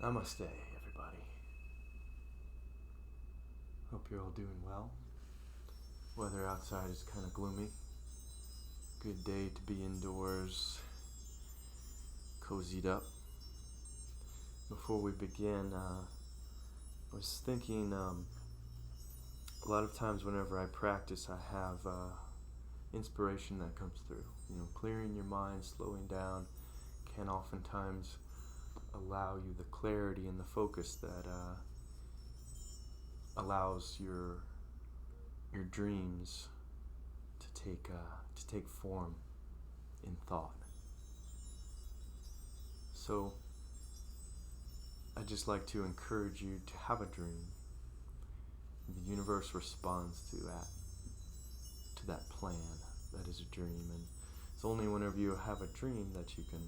Namaste, everybody. Hope you're all doing well. Weather outside is kind of gloomy. Good day to be indoors, cozied up. Before we begin, I was thinking a lot of times whenever I practice, I have inspiration that comes through. Clearing your mind, slowing down can oftentimes allow you the clarity and the focus that allows your dreams to take form in thought. So I'd just like to encourage you to have a dream. The universe responds to that plan that is a dream, and it's only whenever you have a dream that you can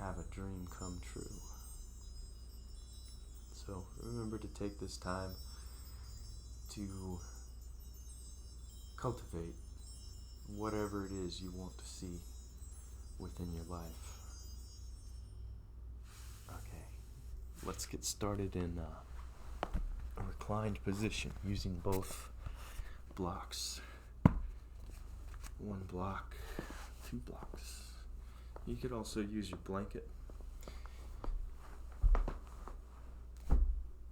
have a dream come true. So remember to take this time to cultivate whatever it is you want to see within your life. Okay, let's get started in a reclined position using both blocks. One block, 2 blocks. You could also use your blanket.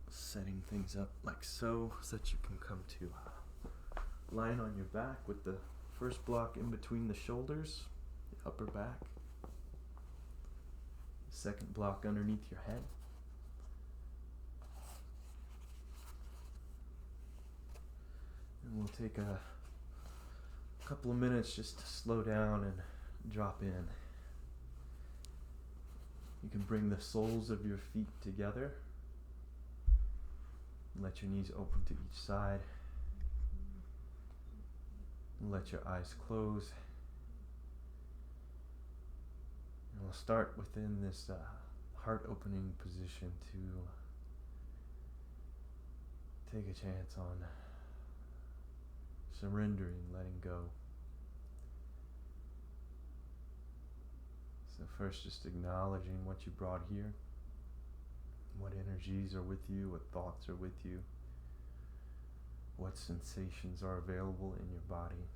Setting things up like so that you can come to lying on your back with the first block in between the shoulders, the upper back. The second block underneath your head. And we'll take a couple of minutes just to slow down and drop in. You can bring the soles of your feet together. Let your knees open to each side. Let your eyes close. And we'll start within this heart-opening position to take a chance on surrendering, letting go. So first, just acknowledging what you brought here. What energies are with you, what thoughts are with you, what sensations are available in your body.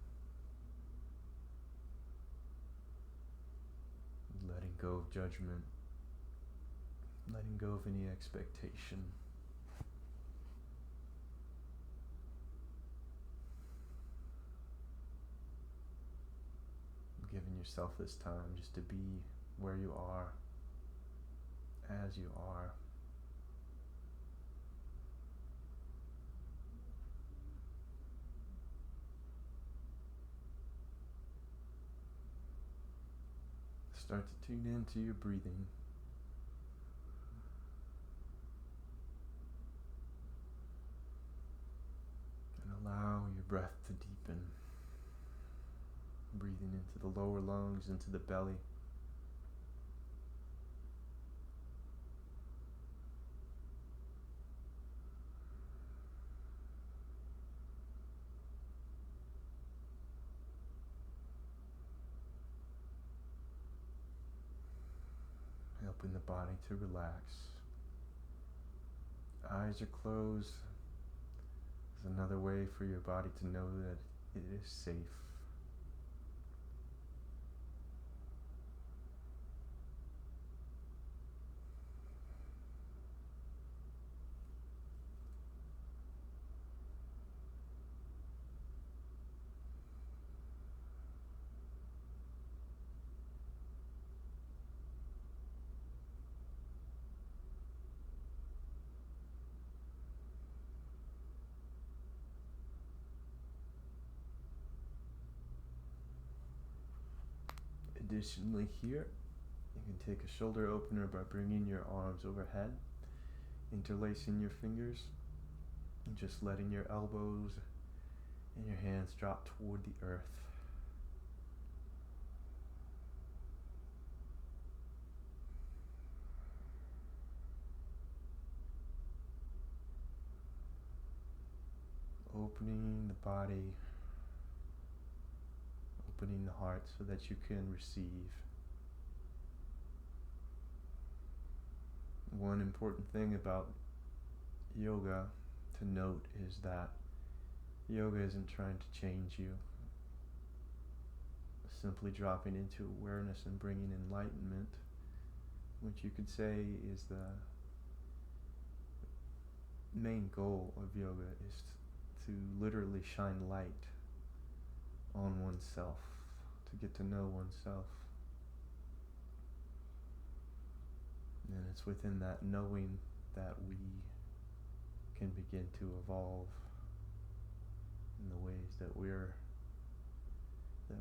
Letting go of judgment, letting go of any expectation. Giving yourself this time just to be where you are, as you are. Start to tune into your breathing. And allow your breath to deepen. Breathing into the lower lungs, into the belly. Helping the body to relax. Eyes are closed. There's another way for your body to know that it is safe. Additionally here, you can take a shoulder opener by bringing your arms overhead, interlacing your fingers, and just letting your elbows and your hands drop toward the earth. Opening the body, opening the heart so that you can receive. one important thing about yoga to note is that yoga isn't trying to change you. Simply dropping into awareness and bringing enlightenment, which you could say is the main goal of yoga, is to literally shine light on oneself, to get to know oneself. And it's within that knowing that we can begin to evolve in the ways that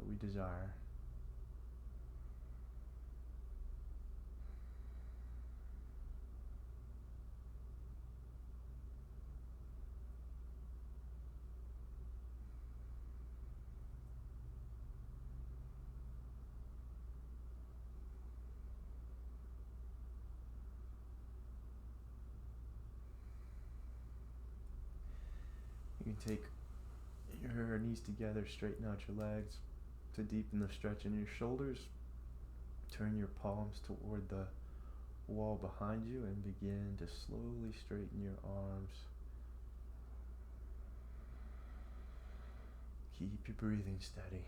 we desire. You can take your knees together, straighten out your legs to deepen the stretch in your shoulders. Turn your palms toward the wall behind you and begin to slowly straighten your arms. Keep your breathing steady.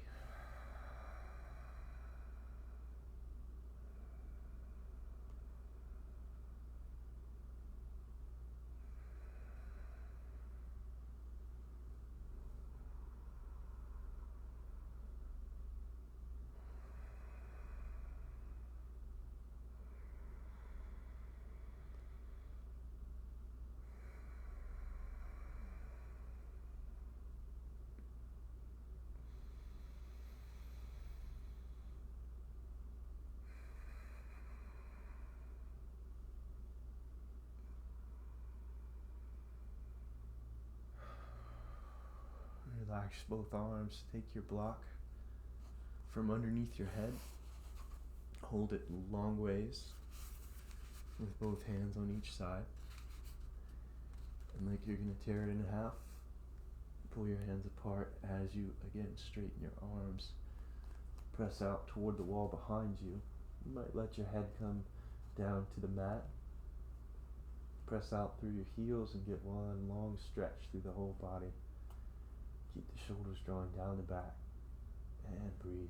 Relax both arms. Take your block from underneath your head. Hold it long ways with both hands on each side. And like you're going to tear it in half, pull your hands apart as you again straighten your arms. Press out toward the wall behind you. You might let your head come down to the mat. Press out through your heels and get one long stretch through the whole body. Keep the shoulders drawing down the back. And breathe.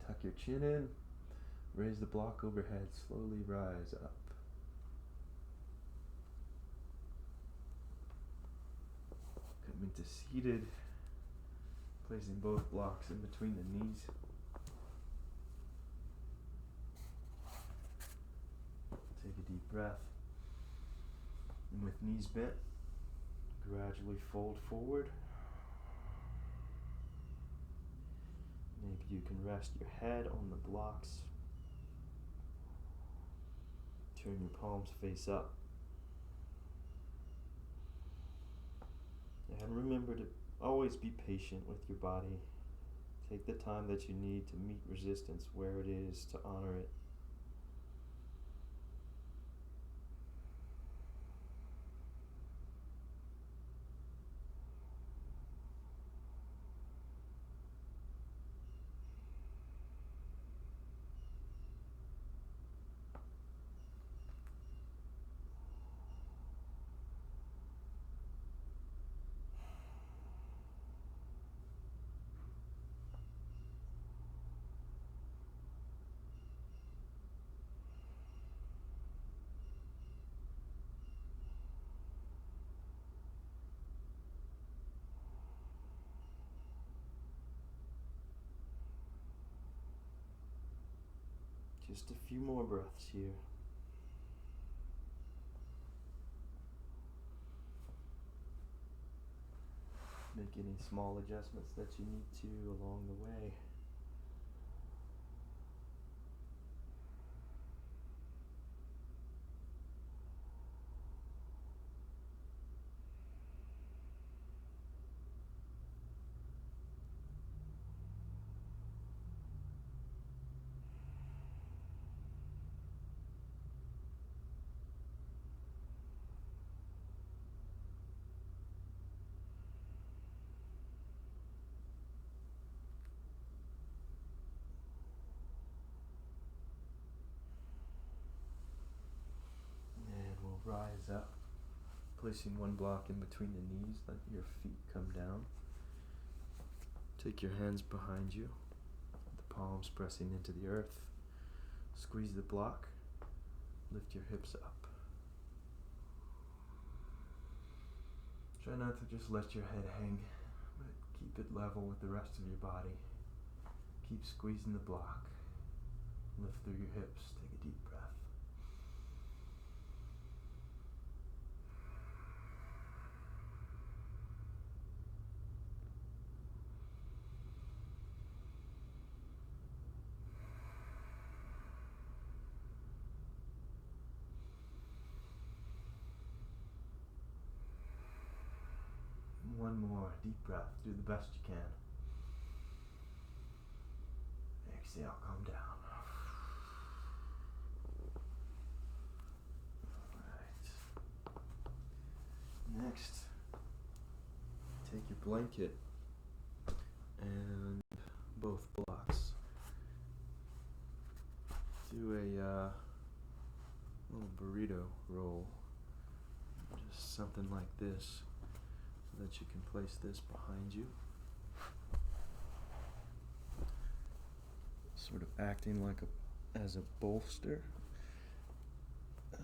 Tuck your chin in, raise the block overhead, slowly rise up. Come into seated, placing both blocks in between the knees. Take a deep breath. And with knees bent, gradually fold forward. Maybe you can rest your head on the blocks. Turn your palms face up. And remember to always be patient with your body. Take the time that you need to meet resistance where it is, to honor it. Just a few more breaths here. Make any small adjustments that you need to along the way. rise up, placing one block in between the knees. Let your feet come down. Take your hands behind you, the palms pressing into the earth. Squeeze the block. Lift your hips up. Try not to just let your head hang, but keep it level with the rest of your body. Keep squeezing the block. Lift through your hips. Take a deep breath. One more deep breath. Do the best you can. Exhale, calm down. Alright. Next, take your blanket and both blocks. Do a little burrito roll. Just something like this, so that you can place this behind you. Sort of acting like as a bolster,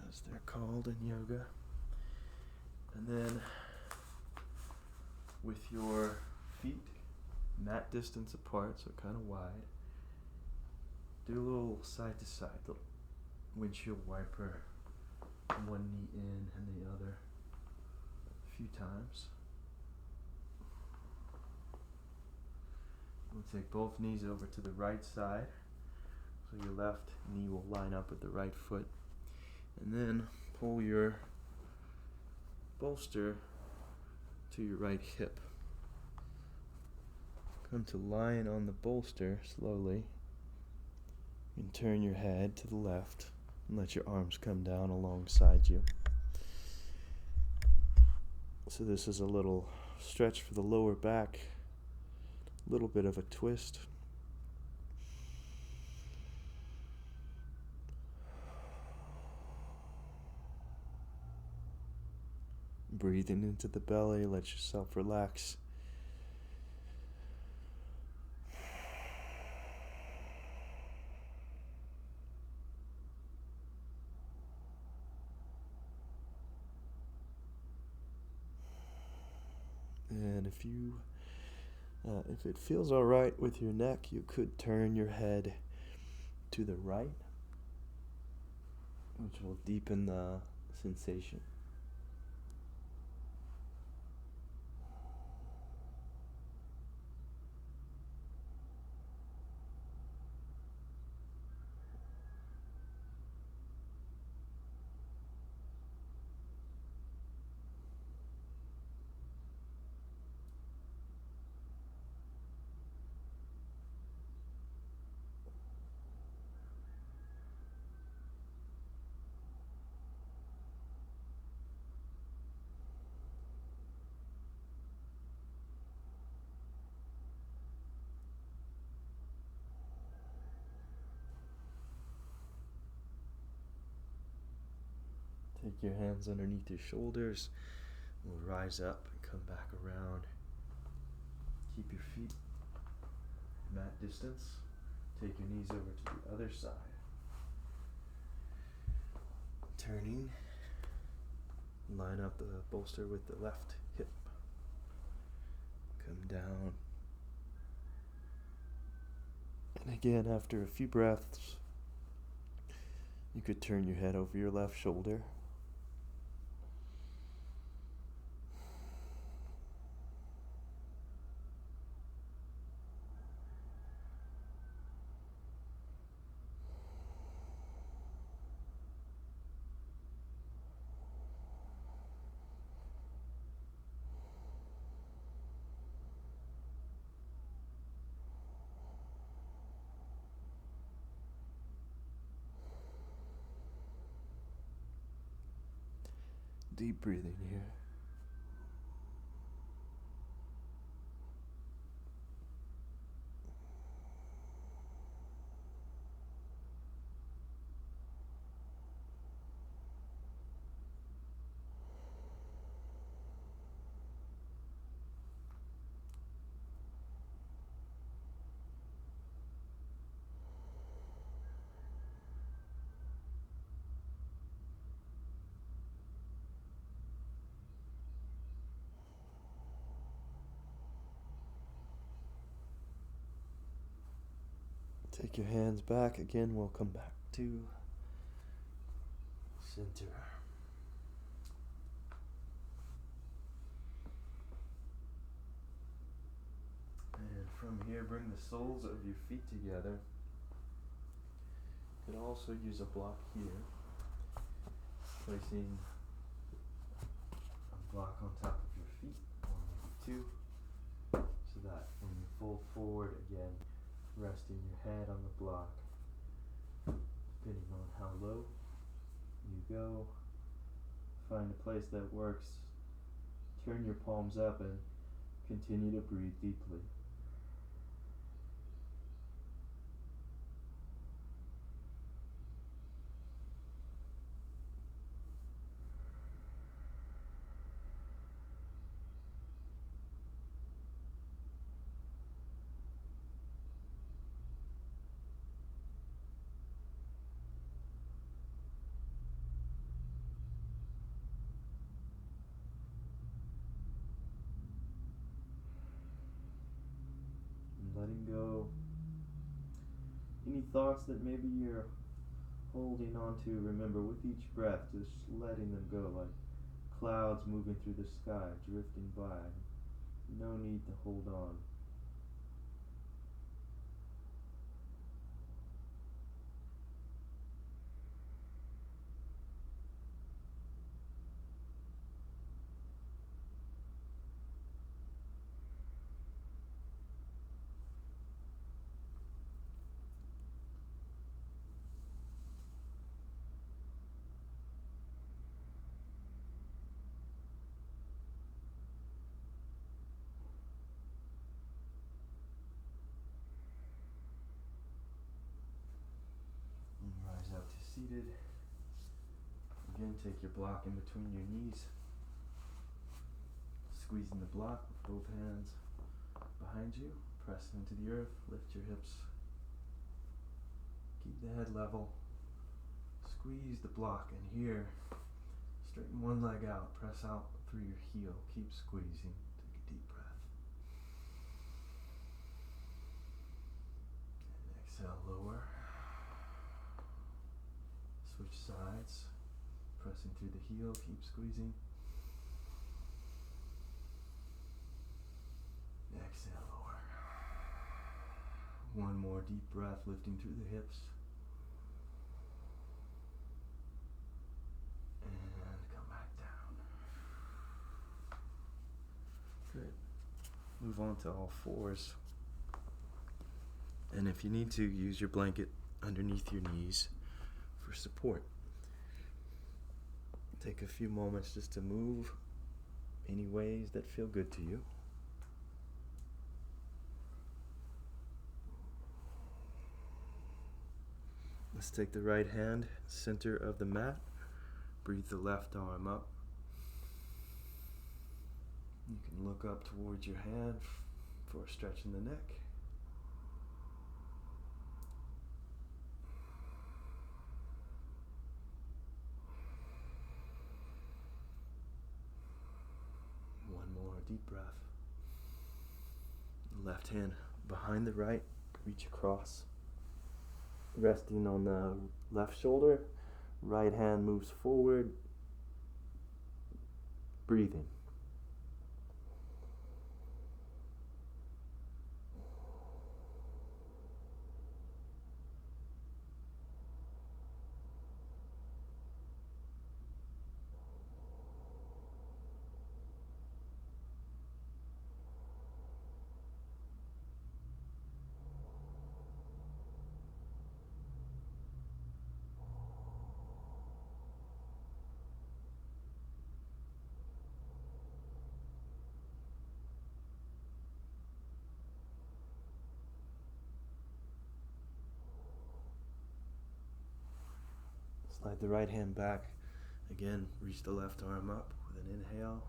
as they're called in yoga. And then with your feet mat distance apart, so kind of wide, do a little side to side, little windshield wiper, one knee in and the other a few times. We'll take both knees over to the right side, so your left knee will line up with the right foot, and then pull your bolster to your right hip. Come to lying on the bolster slowly, and turn your head to the left and let your arms come down alongside you. So this is a little stretch for the lower back, a little bit of a twist. Breathing into the belly, let yourself relax. And if it feels all right with your neck, you could turn your head to the right, which will deepen the sensation. Take your hands underneath your shoulders. We'll rise up and come back around. Keep your feet mat distance. Take your knees over to the other side. Turning. Line up the bolster with the left hip. Come down. And again, after a few breaths, you could turn your head over your left shoulder. Deep breathing here. Take your hands back. Again, we'll come back to center. And from here, bring the soles of your feet together. You could also use a block here, placing a block on top of your feet, or maybe two, so that when you fold forward again, resting your head on the block, depending on how low you go, find a place that works, turn your palms up and continue to breathe deeply. Letting go any thoughts that maybe you're holding on to. Remember, with each breath, just letting them go, like clouds moving through the sky, drifting by. No need to hold on. Rise out to seated. Again, take your block in between your knees. Squeezing the block with both hands behind you. Press into the earth. Lift your hips. Keep the head level. Squeeze the block, and here, straighten one leg out. Press out through your heel. Keep squeezing. Take a deep breath. And exhale, lower. Switch sides, pressing through the heel, keep squeezing. Exhale, lower. One more deep breath, lifting through the hips. And come back down. Good. Move on to all fours. And if you need to, use your blanket underneath your knees for support. Take a few moments just to move any ways that feel good to you. Let's take the right hand, center of the mat. Breathe the left arm up. You can look up towards your hand for a stretch in the neck. Deep breath. Left hand behind the right, reach across. Resting on the left shoulder, right hand moves forward. Breathing. Slide the right hand back. Again, reach the left arm up with an inhale.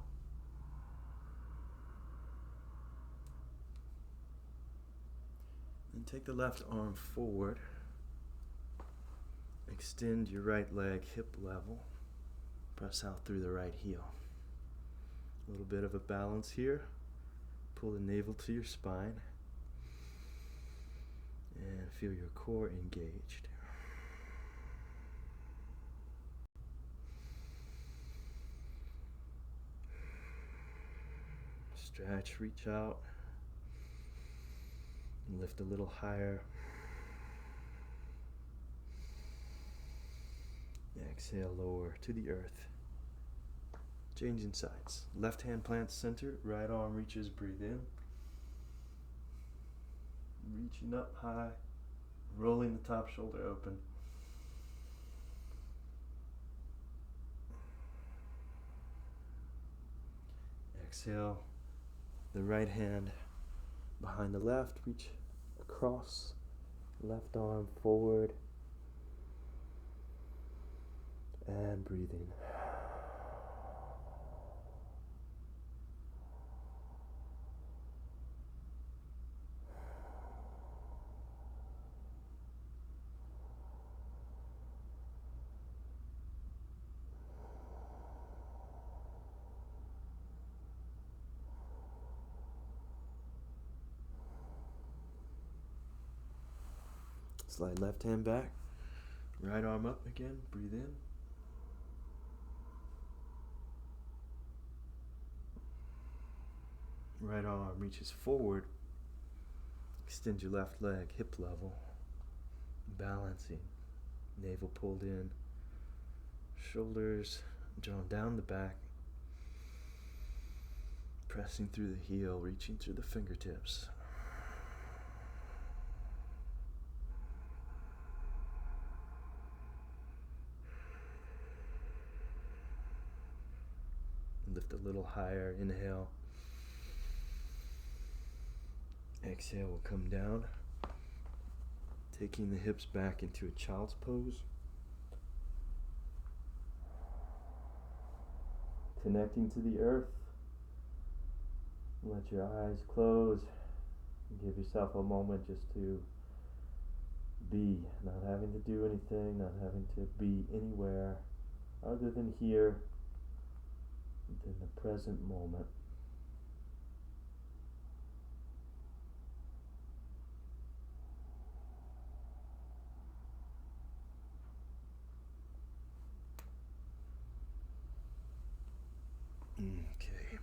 And take the left arm forward. Extend your right leg hip level. Press out through the right heel. A little bit of a balance here. Pull the navel to your spine. And feel your core engaged. Stretch, reach out, and lift a little higher. Exhale, lower to the earth. Changing sides. Left hand plants center, right arm reaches, breathe in. Reaching up high, rolling the top shoulder open. Exhale, the right hand behind the left, reach across, left arm forward, and breathe in. Slide left hand back, right arm up again, breathe in. Right arm reaches forward, extend your left leg hip level, balancing, navel pulled in, shoulders drawn down the back, pressing through the heel, reaching through the fingertips. Lift a little higher, inhale. Exhale, will come down, taking the hips back into a child's pose. Connecting to the earth. Let your eyes close. Give yourself a moment just to be, not having to do anything, not having to be anywhere other than here, in the present moment. Okay.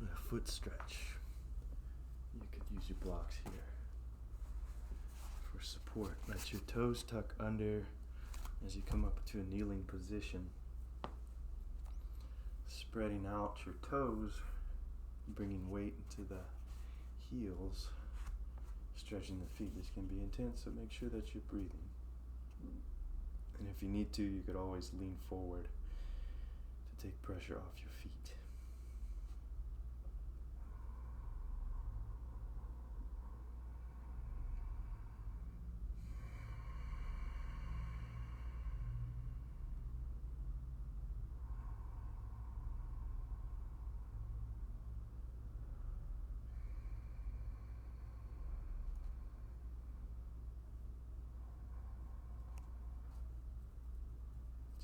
A foot stretch. You could use your blocks here for support. Let your toes tuck under as you come up to a kneeling position. Spreading out your toes, bringing weight into the heels, stretching the feet. This can be intense, so make sure that you're breathing. And if you need to, you could always lean forward to take pressure off your feet.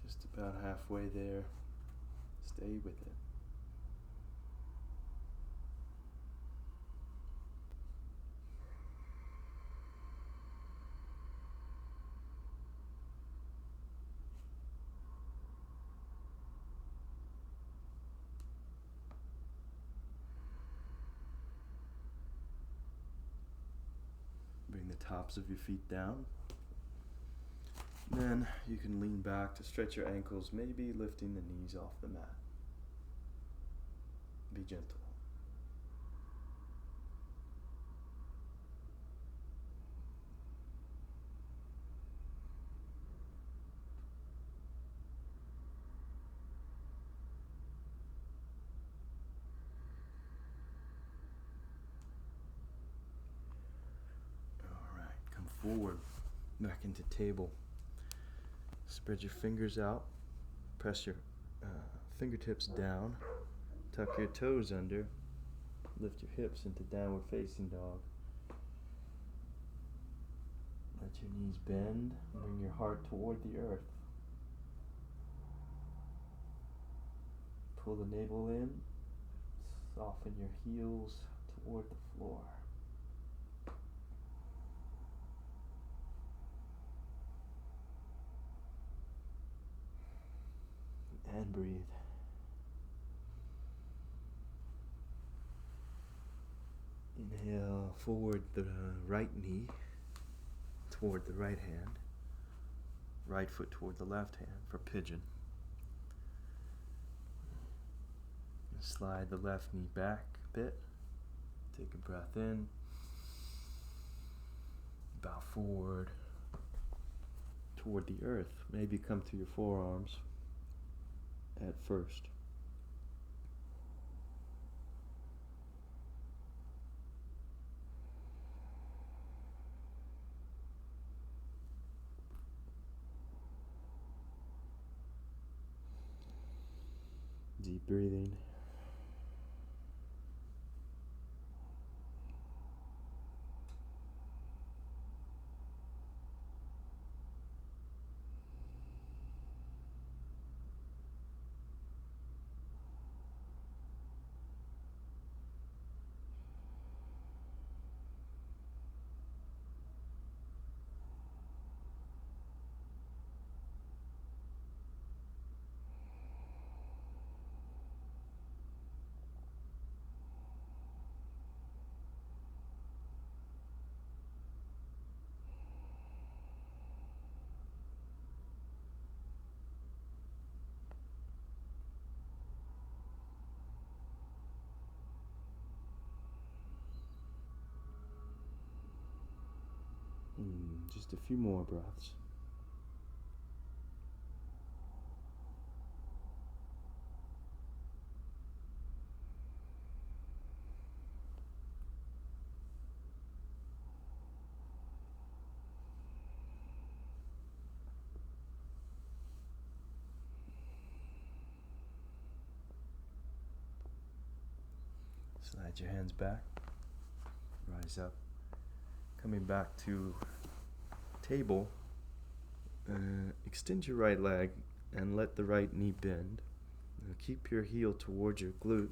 Just about halfway there. Stay with it. Bring the tops of your feet down. Then you can lean back to stretch your ankles, maybe lifting the knees off the mat. Be gentle. All right, come forward, back into table. Spread your fingers out, press your fingertips down, tuck your toes under, lift your hips into downward facing dog. Let your knees bend, bring your heart toward the earth. Pull the navel in, soften your heels toward the floor. breathe. Inhale, forward the right knee toward the right hand, right foot toward the left hand for pigeon. And slide the left knee back a bit. Take a breath in. Bow forward toward the earth. Maybe come to your forearms at first. Deep breathing. Just a few more breaths. Slide your hands back. Rise up. Coming back to table. Extend your right leg and let the right knee bend. Keep your heel towards your glute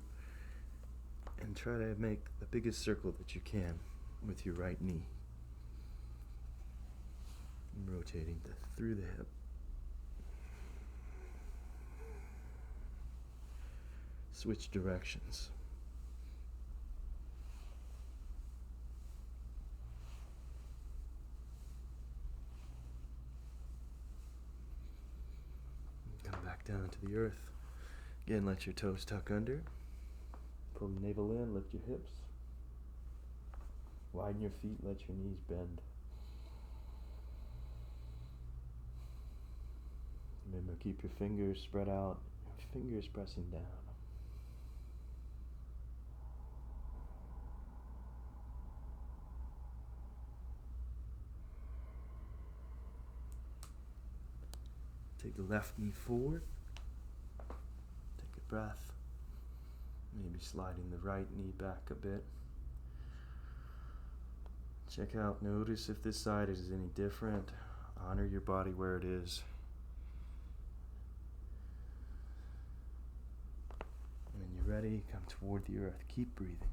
and try to make the biggest circle that you can with your right knee. Rotating through the hip. Switch directions. Come back down to the earth. Again, let your toes tuck under. Pull the navel in, lift your hips. Widen your feet, let your knees bend. Remember, keep your fingers spread out, your fingers pressing down. Take the left knee forward. Take a breath. Maybe sliding the right knee back a bit. Check out, notice if this side is any different. Honor your body where it is. When you're ready, come toward the earth. Keep breathing.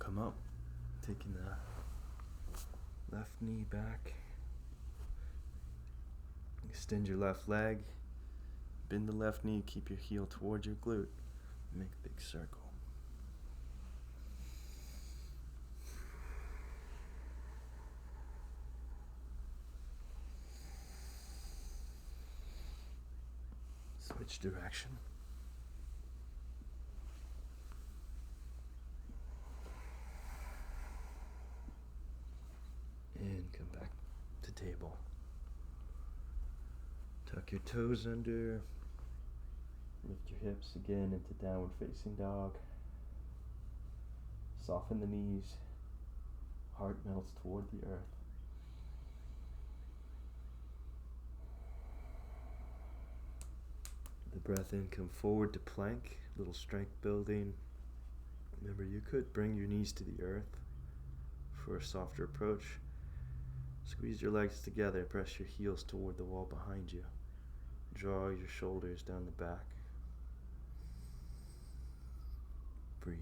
come up, taking the left knee back. Extend your left leg. Bend the left knee, keep your heel towards your glute. Make a big circle. Switch direction. And come back to table. Tuck your toes under. Lift your hips again into downward facing dog. Soften the knees. Heart melts toward the earth. The breath in, come forward to plank, little strength building. Remember, you could bring your knees to the earth for a softer approach. Squeeze your legs together, press your heels toward the wall behind you. Draw your shoulders down the back. Breathe.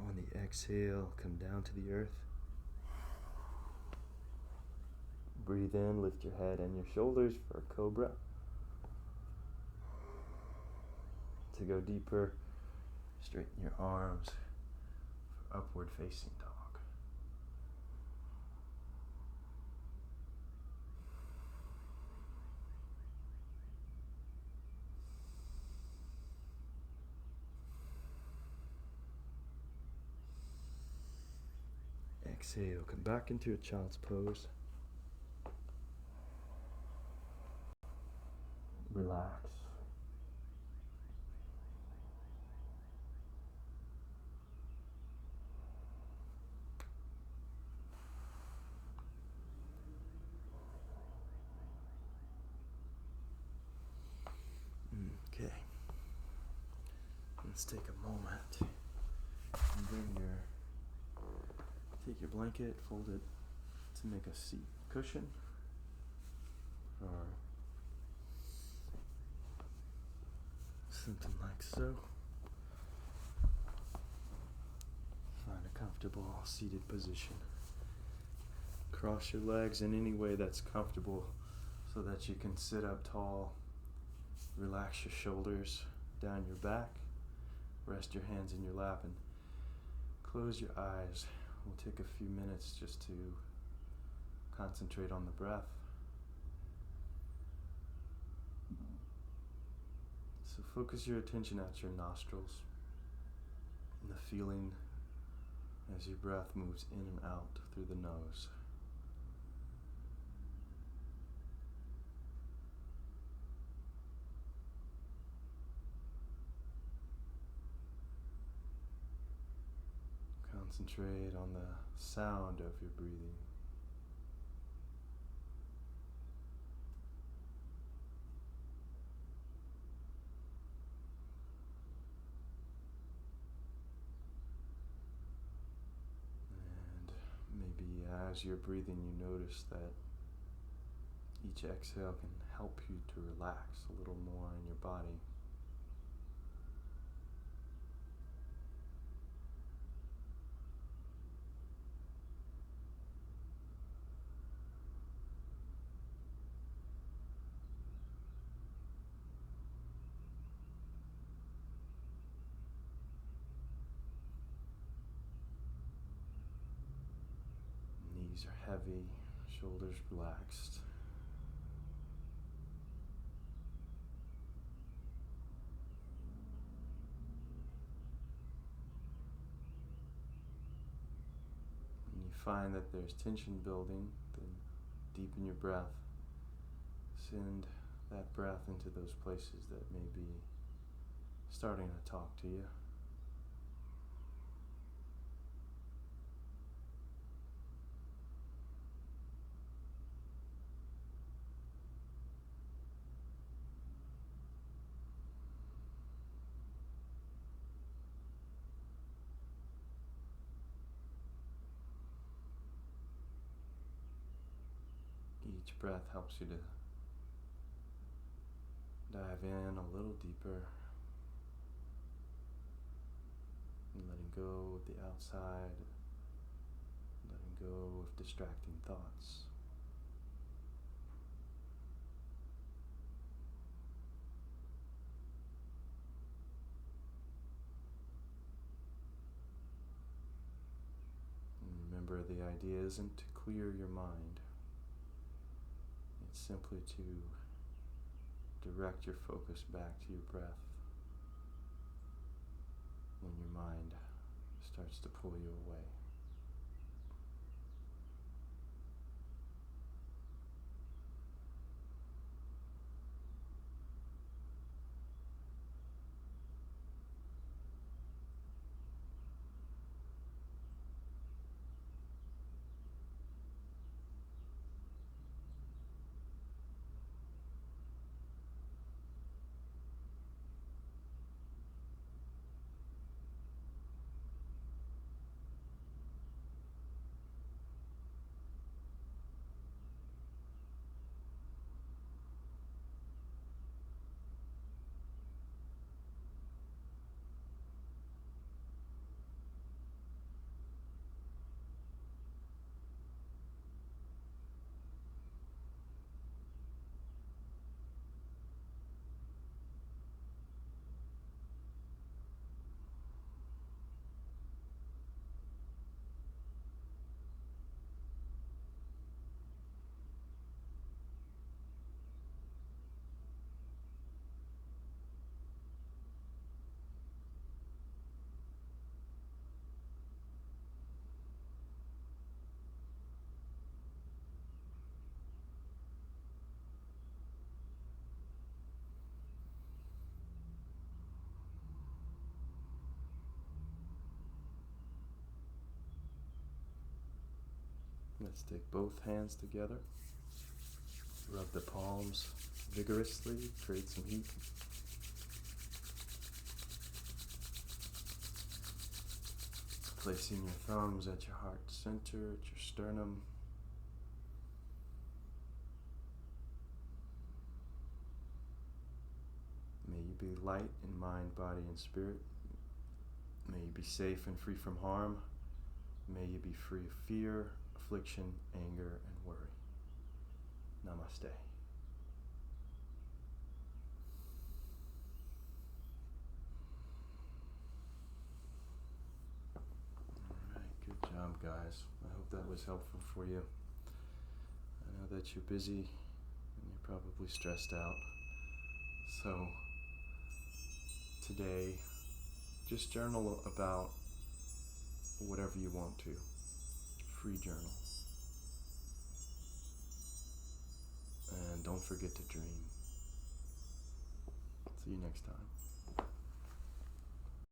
On the exhale, come down to the earth. Breathe in, lift your head and your shoulders for a cobra. To go deeper, straighten your arms for upward facing dog. Exhale, come back into a child's pose. Relax. Okay. Let's take a moment and take your blanket, fold it to make a seat cushion or something like so. Find a comfortable seated position. Cross your legs in any way that's comfortable so that you can sit up tall. Relax your shoulders down your back. Rest your hands in your lap and close your eyes. We'll take a few minutes just to concentrate on the breath. So focus your attention at your nostrils and the feeling as your breath moves in and out through the nose. Concentrate on the sound of your breathing. And maybe as you're breathing, you notice that each exhale can help you to relax a little more in your body. Knees are heavy, shoulders relaxed. When you find that there's tension building, then deepen your breath. Send that breath into those places that may be starting to talk to you. Each breath helps you to dive in a little deeper, and letting go of the outside, letting go of distracting thoughts. And remember, the idea isn't to clear your mind. It's simply to direct your focus back to your breath when your mind starts to pull you away. Let's take both hands together. Rub the palms vigorously, create some heat. Placing your thumbs at your heart center, at your sternum. May you be light in mind, body, and spirit. May you be safe and free from harm. May you be free of fear, affliction, anger, and worry. Namaste. Alright, good job, guys. I hope that was helpful for you. I know that you're busy and you're probably stressed out. So today, just journal about whatever you want to. Free journal. And don't forget to dream. See you next time.